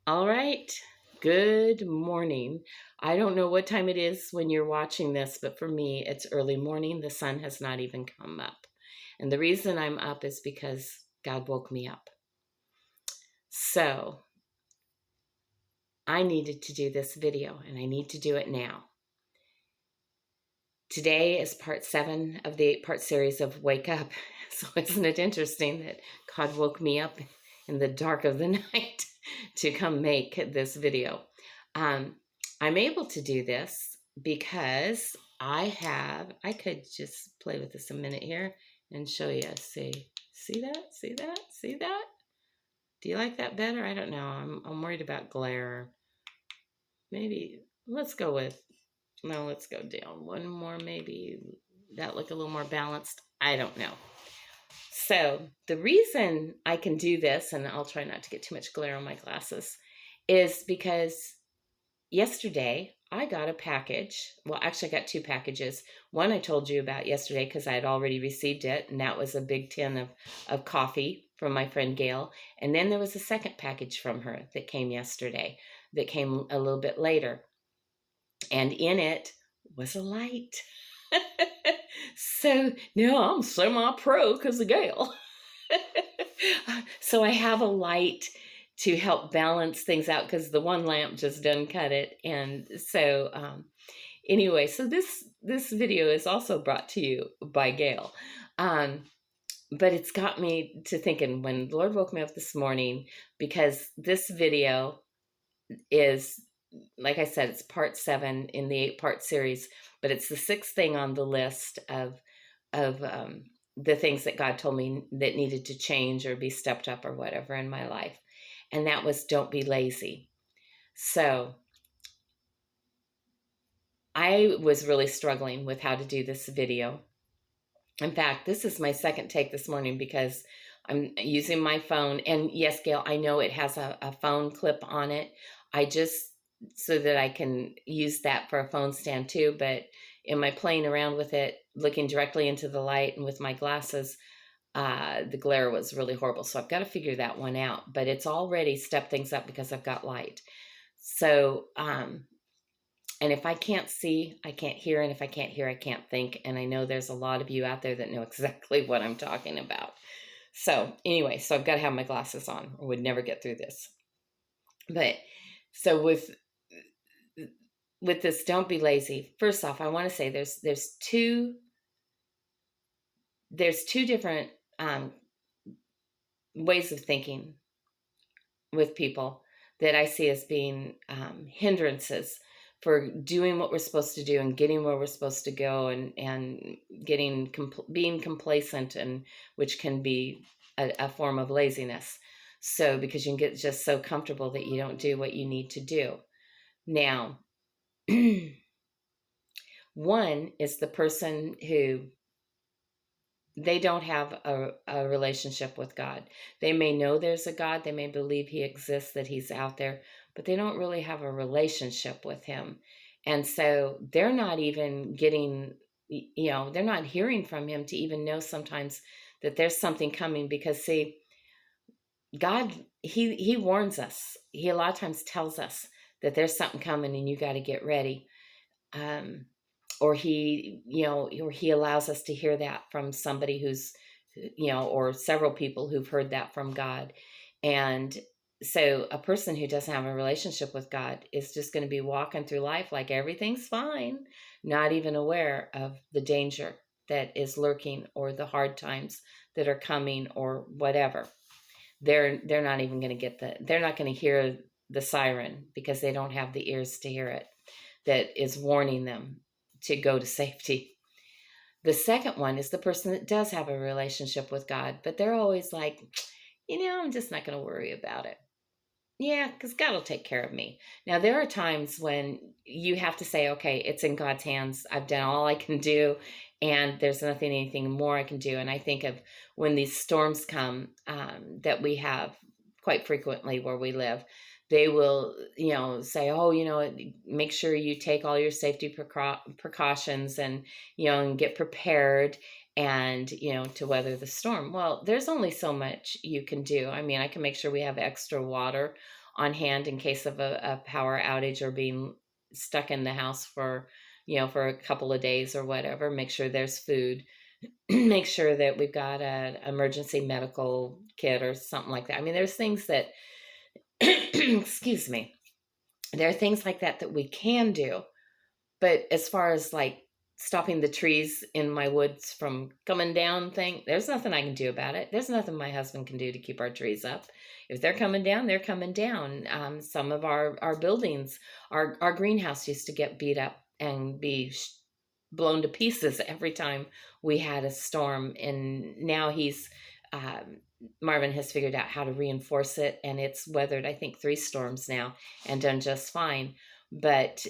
All right. Good morning. I don't know what time it is when you're watching this, but for me, it's early morning. The sun has not even come up. And the reason I'm up is because God woke me up. So I needed to do this video, and I need to do it now. Today is part 7 of the 8-part series of Wake Up. So isn't it interesting that God woke me up in the dark of the night to come make this video? I'm able to do this because I could just play with this a minute here and show you. See that? See that? See that? Do you like that better? I don't know. I'm worried about glare. Maybe let's go with, no, let's go down one more, maybe that look a little more balanced. I don't know. So the reason I can do this, and I'll try not to get too much glare on my glasses, is because yesterday I got a package. Well, actually I got 2 packages. One I told you about yesterday because I had already received it, and that was a big tin of coffee from my friend Gail. And then there was a second package from her that came yesterday, that came a little bit later. And in it was a light. So now I'm semi-pro because of Gail. So I have a light to help balance things out because the one lamp just doesn't cut it. And so anyway, so this video is also brought to you by Gail. But it's got me to thinking when the Lord woke me up this morning, because this video is, like I said, it's part 7 in the 8-part series, but it's the 6th thing on the list of the things that God told me that needed to change or be stepped up or whatever in my life. And that was, don't be lazy. So I was really struggling with how to do this video. In fact, this is my second take this morning because I'm using my phone. And yes, Gail, I know it has a phone clip on it. I just, so that I can use that for a phone stand too. But in my playing around with it, looking directly into the light and with my glasses, the glare was really horrible. So I've got to figure that one out. But it's already stepped things up because I've got light. So, and if I can't see, I can't hear. And if I can't hear, I can't think. And I know there's a lot of you out there that know exactly what I'm talking about. So anyway, so I've got to have my glasses on or would never get through this. But so with this, don't be lazy. First off, I want to say there's two different ways of thinking with people that I see as being hindrances for doing what we're supposed to do and getting where we're supposed to go, and getting being complacent, and which can be a form of laziness. So because you can get just so comfortable that you don't do what you need to do. Now, one is the person who, they don't have a relationship with God. They may know there's a God, they may believe he exists, that he's out there, but they don't really have a relationship with him. And so they're not even getting, they're not hearing from him to even know sometimes that there's something coming. Because see, God, he warns us. He a lot of times tells us that there's something coming and you got to get ready. Or he allows us to hear that from somebody who's, or several people who've heard that from God. And so a person who doesn't have a relationship with God is just going to be walking through life like everything's fine, not even aware of the danger that is lurking or the hard times that are coming or whatever. They're not even going to they're not going to hear the siren because they don't have the ears to hear it, that is warning them to go to safety. The second one is the person that does have a relationship with God, but they're always like, I'm just not going to worry about it. Yeah, because God will take care of me. Now, there are times when you have to say, okay, it's in God's hands. I've done all I can do, and there's anything more I can do. And I think of when these storms come that we have quite frequently where we live. They will, say, oh, make sure you take all your safety precautions and, and get prepared. and, to weather the storm. Well, there's only so much you can do. I mean, I can make sure we have extra water on hand in case of a power outage or being stuck in the house for a couple of days or whatever. Make sure there's food. Make sure that we've got an emergency medical kit or something like that. I mean, there's things that, excuse me, there are things like that we can do. But as far as like stopping the trees in my woods from coming down there's nothing I can do about it. There's nothing my husband can do to keep our trees up. If they're coming down, they're coming down. Some of our buildings, our greenhouse used to get beat up and be blown to pieces every time we had a storm. And now Marvin has figured out how to reinforce it, and it's weathered, I think, 3 storms now and done just fine. But,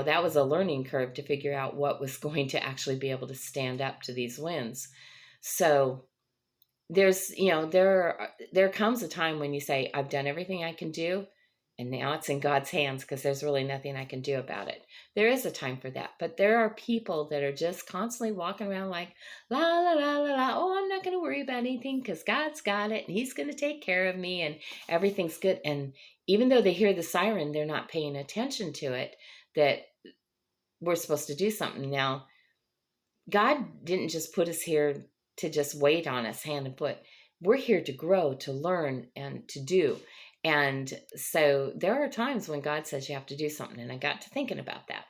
that was a learning curve to figure out what was going to actually be able to stand up to these winds. So there's, there comes a time when you say, I've done everything I can do, and now it's in God's hands because there's really nothing I can do about it. There is a time for that. But there are people that are just constantly walking around like, la, la, la, la, la. Oh, I'm not going to worry about anything because God's got it and he's going to take care of me and everything's good. And even though they hear the siren, they're not paying attention to it, that we're supposed to do something. Now, God didn't just put us here to just wait on us hand and foot. We're here to grow, to learn, and to do. And so there are times when God says you have to do something, and I got to thinking about that.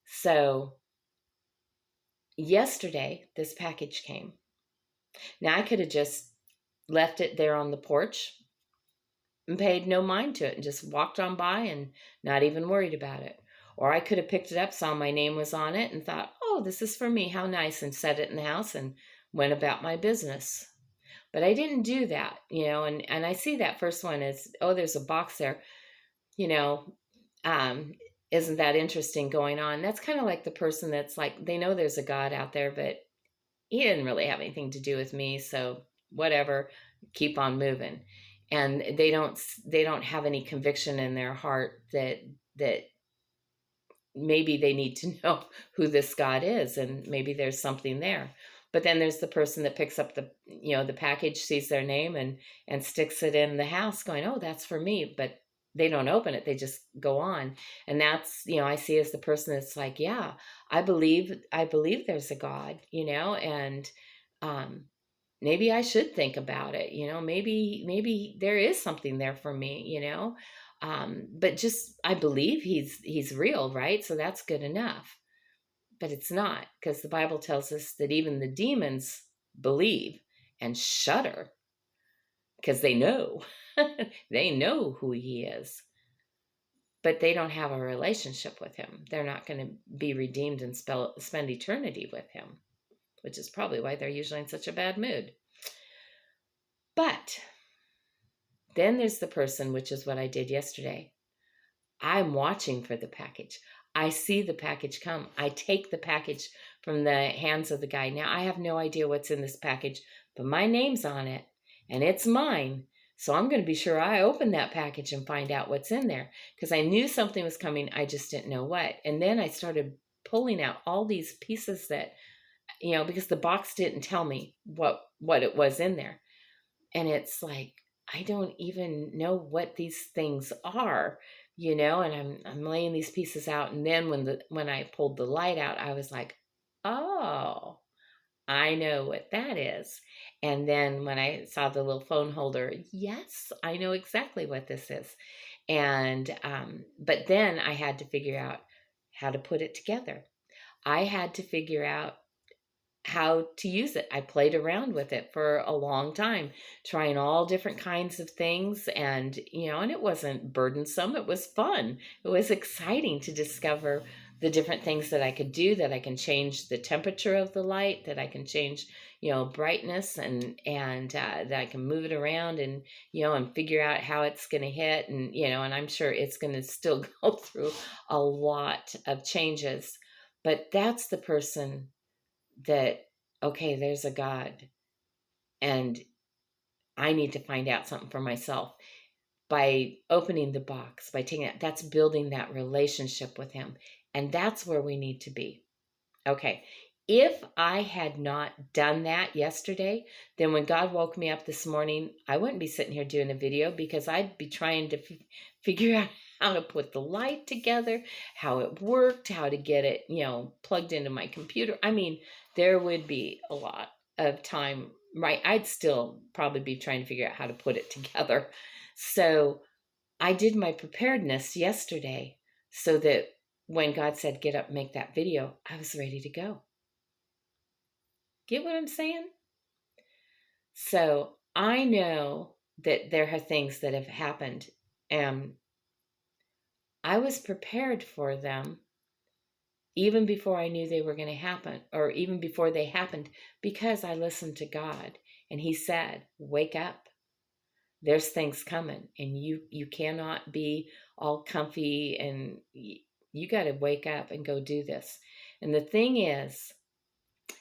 So yesterday, this package came. Now, I could have just left it there on the porch and paid no mind to it and just walked on by and not even worried about it. Or I could have picked it up, saw my name was on it, and thought, oh, this is for me, how nice, and set it in the house and went about my business. But I didn't do that, and I see that first one as, oh, there's a box there, isn't that interesting going on? That's kind of like the person that's like, they know there's a God out there, but he didn't really have anything to do with me, so whatever, keep on moving. And they don't have any conviction in their heart that maybe they need to know who this God is, and maybe there's something there. But then there's the person that picks up the package, sees their name and sticks it in the house going, oh, that's for me. But they don't open it. They just go on. And that's, I see as the person that's like, yeah, I believe there's a God, and maybe I should think about it. Maybe there is something there for me, but just, I believe he's real, right? So that's good enough. But it's not, because the Bible tells us that even the demons believe and shudder because they know. They know who he is. But they don't have a relationship with him. They're not going to be redeemed and spend eternity with him, which is probably why they're usually in such a bad mood. But then there's the person, which is what I did yesterday. I'm watching for the package. I see the package come. I take the package from the hands of the guy. Now, I have no idea what's in this package, but my name's on it, and it's mine. So I'm going to be sure I open that package and find out what's in there, because I knew something was coming. I just didn't know what. And then I started pulling out all these pieces that, because the box didn't tell me what it was in there. And it's like, I don't even know what these things are. And I'm laying these pieces out, and then when I pulled the light out, I was like, oh, I know what that is. And then when I saw the little phone holder, yes, I know exactly what this is. And but then I had to figure out how to put it together. I had to figure out how to use it. I played around with it for a long time, trying all different kinds of things. And, and it wasn't burdensome. It was fun. It was exciting to discover the different things that I could do, that I can change the temperature of the light, that I can change, brightness, and that I can move it around and, and figure out how it's going to hit. And, and I'm sure it's going to still go through a lot of changes. But that's the person that, okay, there's a God, and I need to find out something for myself by opening the box, by taking it. That's building that relationship with him. And that's where we need to be. Okay. if I had not done that yesterday, then when God woke me up this morning, I wouldn't be sitting here doing a video, because I'd be trying to figure out how to put the light together, how it worked, how to get it, plugged into my computer. I mean, there would be a lot of time, right? I'd still probably be trying to figure out how to put it together. So I did my preparedness yesterday so that when God said, get up, make that video, I was ready to go. Get what I'm saying? So I know that there are things that have happened, and I was prepared for them even before I knew they were going to happen, or even before they happened, because I listened to God, and He said, wake up. There's things coming, and you cannot be all comfy, and you got to wake up and go do this. And the thing is,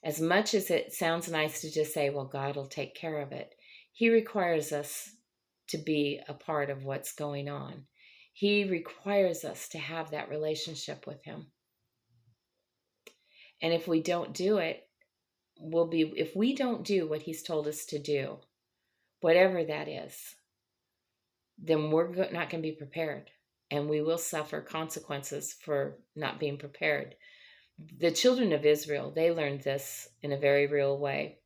as much as it sounds nice to just say, well, God will take care of it, He requires us to be a part of what's going on. He requires us to have that relationship with Him. And if we don't do it, if we don't do what He's told us to do, whatever that is, then we're not going to be prepared, and we will suffer consequences for not being prepared. The children of Israel, they learned this in a very real way.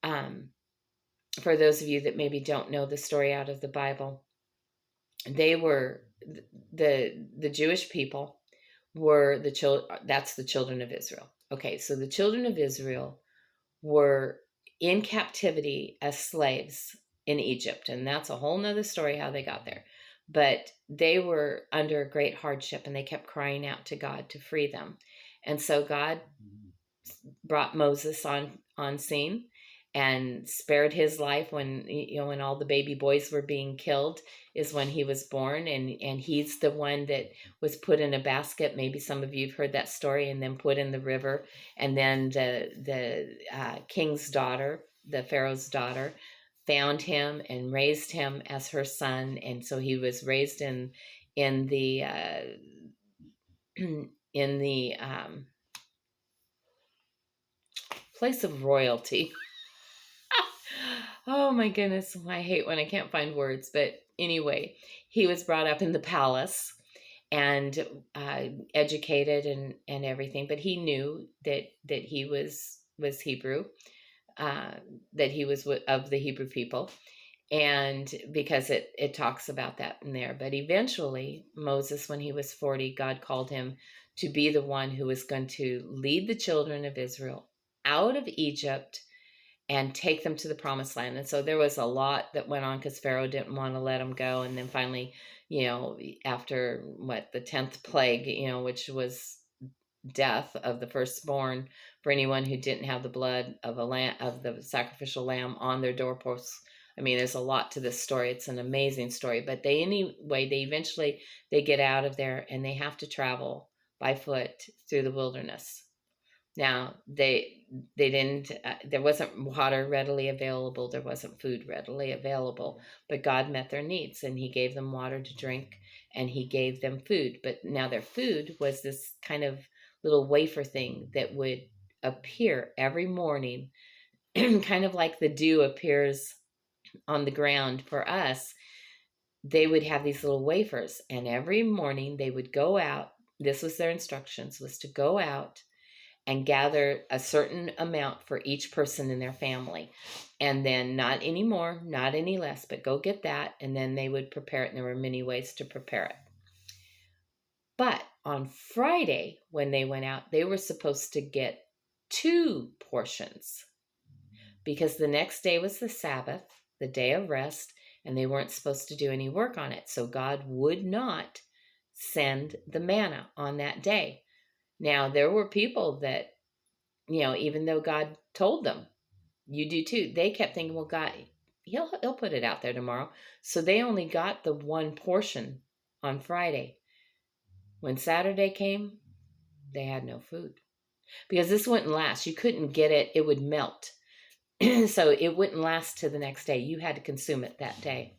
For those of you that maybe don't know the story out of the Bible, they were the Jewish people were the children. That's the children of Israel. Okay, so the children of Israel were in captivity as slaves in Egypt, and that's a whole nother story how they got there. But they were under great hardship, and they kept crying out to God to free them. And so God brought Moses on scene and spared his life when all the baby boys were being killed, is when he was born, and he's the one that was put in a basket. Maybe some of you have heard that story, and then put in the river, and then the king's daughter, the Pharaoh's daughter, found him and raised him as her son, and so he was raised in the in the place of royalty. Oh my goodness, I hate when I can't find words. But anyway, he was brought up in the palace and educated and everything. But he knew that he was Hebrew, that he was of the Hebrew people, and because it talks about that in there. But eventually, Moses, when he was 40, God called him to be the one who was going to lead the children of Israel out of Egypt and take them to the promised land. And so there was a lot that went on, because Pharaoh didn't want to let them go. And then finally, after the 10th plague, which was death of the firstborn for anyone who didn't have the blood of the sacrificial lamb on their doorposts. I mean, there's a lot to this story. It's an amazing story. But they eventually get out of there, and they have to travel by foot through the wilderness. Now, they didn't, there wasn't water readily available. There wasn't food readily available, but God met their needs, and He gave them water to drink, and He gave them food. But now their food was this kind of little wafer thing that would appear every morning, kind of like the dew appears on the ground for us. They would have these little wafers, and every morning they would go out. This was their instructions, was to go out and gather a certain amount for each person in their family. And then not any more, not any less, but go get that. And then they would prepare it. And there were many ways to prepare it. But on Friday, when they went out, they were supposed to get 2 portions, because the next day was the Sabbath, the day of rest, and they weren't supposed to do any work on it. So God would not send the manna on that day. Now, there were people that, even though God told them, you do too, they kept thinking, well, God, he'll put it out there tomorrow. So they only got the 1 portion on Friday. When Saturday came, they had no food, because this wouldn't last. You couldn't get it. It would melt. So it wouldn't last to the next day. You had to consume it that day.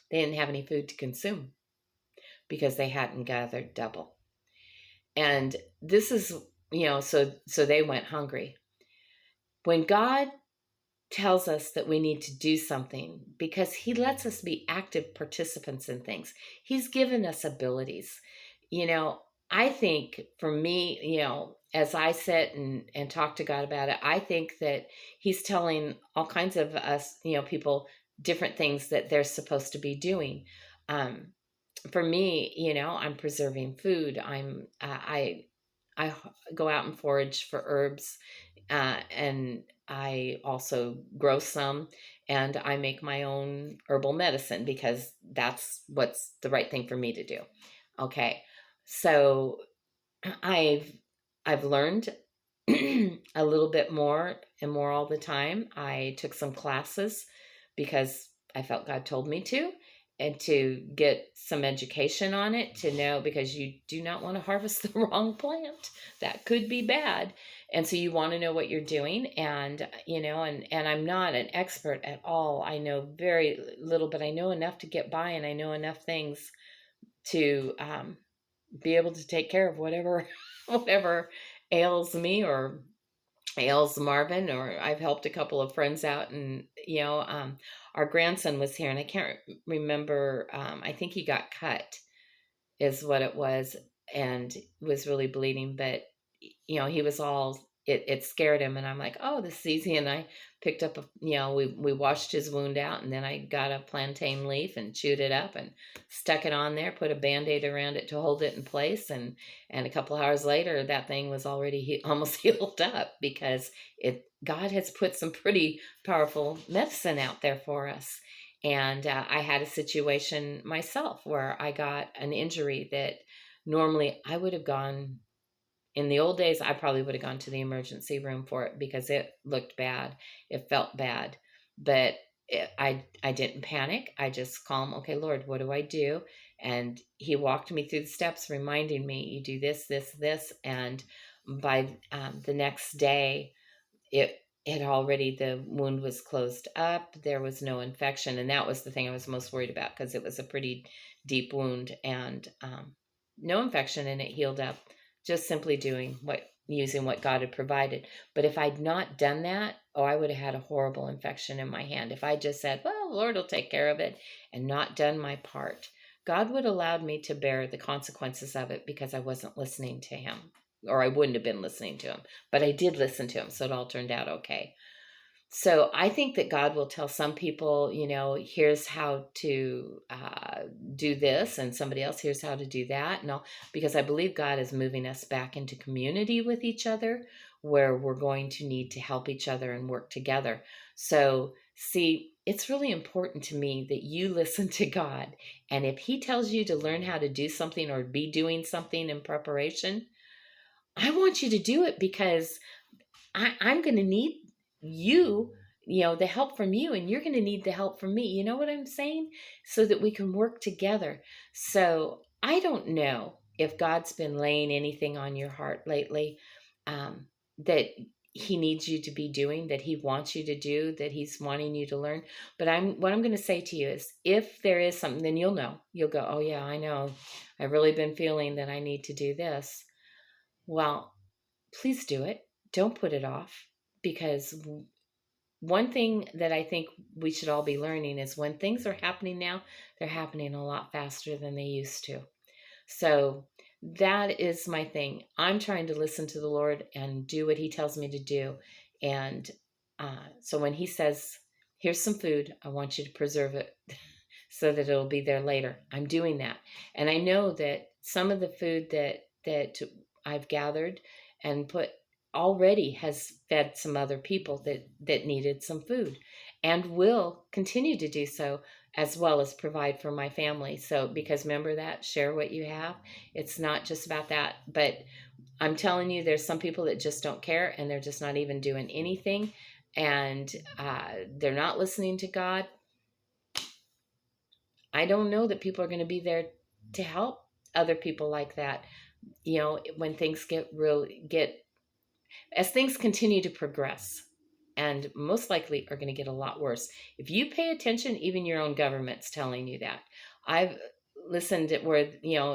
They didn't have any food to consume because they hadn't gathered double. And this is so they went hungry. When God tells us that we need to do something, because he lets us be active participants in things, he's given us abilities. you know I think for me, as I sit and talk to God about it, I think that he's telling all kinds of us, people, different things that they're supposed to be doing. um for me, I'm preserving food. I go out and forage for herbs, and I also grow some, and I make my own herbal medicine because that's what's the right thing for me to do. Okay, so I've I've learned a little bit more and more all the time. I took some classes because I felt God told me to, and to get some education on it, to know, because you do not want to harvest the wrong plant. That could be bad. And so you want to know what you're doing. And, and I'm not an expert at all. I know very little, but I know enough to get by, and I know enough things to be able to take care of whatever whatever ails me or ails Marvin. Or I've helped a couple of friends out, and our grandson was here, and I can't remember. I think he got cut, is what it was, and was really bleeding. But he was all, it scared him, and I'm like, oh, this is easy. And I picked up we washed his wound out, and then I got a plantain leaf and chewed it up and stuck it on there, put a band-aid around it to hold it in place, and a couple hours later that thing was already almost healed up, because it God has put some pretty powerful medicine out there for us. And I had a situation myself where I got an injury that normally I would have gone, in the old days, I probably would have gone to the emergency room for it, because it looked bad. It felt bad. But I didn't panic. I just calm, okay, Lord, what do I do? And he walked me through the steps, reminding me, you do this, this, this. And by the next day, it already, the wound was closed up. There was no infection. And that was the thing I was most worried about, because it was a pretty deep wound, and no infection, and it healed up, just simply using what God had provided. But if I'd not done that, I would have had a horrible infection in my hand. If I just said, well, the Lord will take care of it, and not done my part, God would have allowed me to bear the consequences of it, because I wasn't listening to him, or I wouldn't have been listening to him. But I did listen to him, so it all turned out okay. So I think that God will tell some people, here's how to do this, and somebody else, here's how to do that. And all, because I believe God is moving us back into community with each other, where we're going to need to help each other and work together. So, see, it's really important to me that you listen to God. And if he tells you to learn how to do something or be doing something in preparation, I want you to do it, because I'm going to need you, the help from you, and you're going to need the help from me. You know what I'm saying? So that we can work together. So I don't know if God's been laying anything on your heart lately, that he needs you to be doing, that he wants you to do, that he's wanting you to learn. But what I'm going to say to you is, if there is something, then you'll know. You'll go, oh yeah, I know. I've really been feeling that I need to do this. Well, please do it. Don't put it off, because one thing that I think we should all be learning is, when things are happening now, they're happening a lot faster than they used to. So that is my thing. I'm trying to listen to the Lord and do what he tells me to do. And so when he says, here's some food, I want you to preserve it so that it'll be there later, I'm doing that. And I know that some of the food that I've gathered and put already has fed some other people that needed some food, and will continue to do so, as well as provide for my family. So, because remember that, share what you have. It's not just about that, but I'm telling you, there's some people that just don't care, and they're just not even doing anything, and they're not listening to God. I don't know that people are going to be there to help other people like that. When things as things continue to progress, and most likely are going to get a lot worse. If you pay attention, even your own government's telling you that. I've listened at where,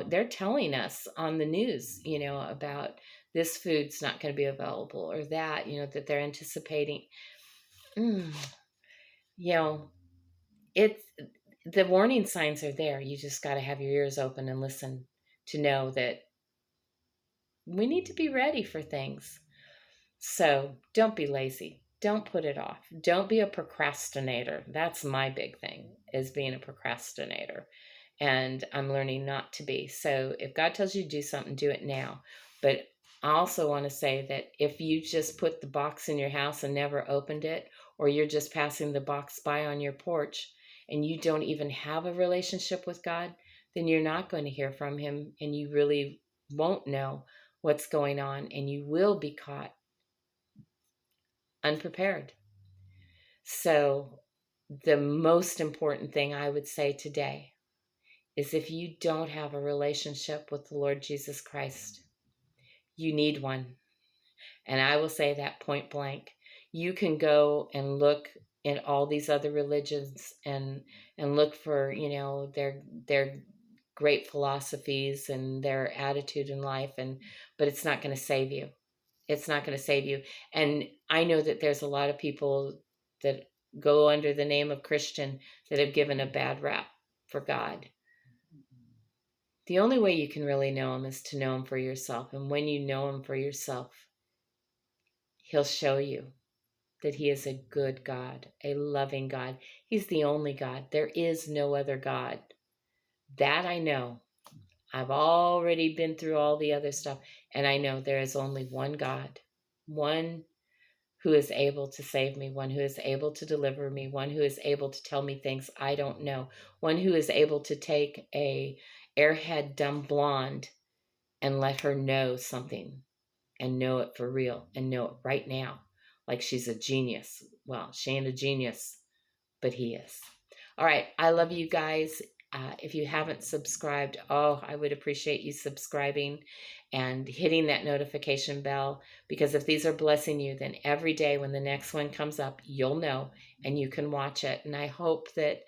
they're telling us on the news, about this food's not going to be available, or that, that they're anticipating. Mm, you know, it's the warning signs are there. You just got to have your ears open and listen to know that we need to be ready for things. So don't be lazy. Don't put it off. Don't be a procrastinator. That's my big thing, is being a procrastinator. And I'm learning not to be. So if God tells you to do something, do it now. But I also want to say that if you just put the box in your house and never opened it, or you're just passing the box by on your porch and you don't even have a relationship with God, then you're not going to hear from Him, and you really won't know what's going on, and you will be caught unprepared. So, the most important thing I would say today is, if you don't have a relationship with the Lord Jesus Christ, you need one. And I will say that point blank. You can go and look in all these other religions and look for, their great philosophies and their attitude in life, but it's not going to save you. It's not going to save you. And I know that there's a lot of people that go under the name of Christian that have given a bad rap for God. The only way you can really know Him is to know Him for yourself. And when you know Him for yourself, He'll show you that He is a good God, a loving God. He's the only God. There is no other God. That I know. I've already been through all the other stuff, and I know there is only one God, one who is able to save me, one who is able to deliver me, one who is able to tell me things I don't know, one who is able to take a airhead dumb blonde and let her know something, and know it for real, and know it right now, like she's a genius. Well, she ain't a genius, but He is. All right, I love you guys. If you haven't subscribed, I would appreciate you subscribing and hitting that notification bell, because if these are blessing you, then every day when the next one comes up, you'll know and you can watch it. And I hope that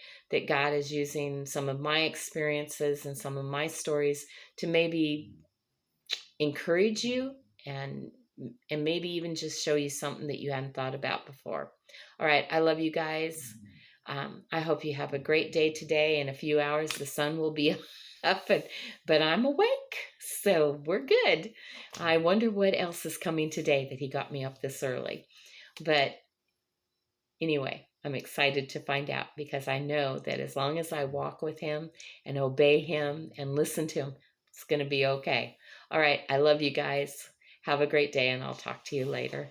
God is using some of my experiences and some of my stories to maybe encourage you, and maybe even just show you something that you hadn't thought about before. All right, I love you guys. I hope you have a great day today. In a few hours, the sun will be up, but I'm awake, so we're good. I wonder what else is coming today that He got me up this early. But anyway, I'm excited to find out, because I know that as long as I walk with Him and obey Him and listen to Him, it's going to be okay. All right, I love you guys. Have a great day, and I'll talk to you later.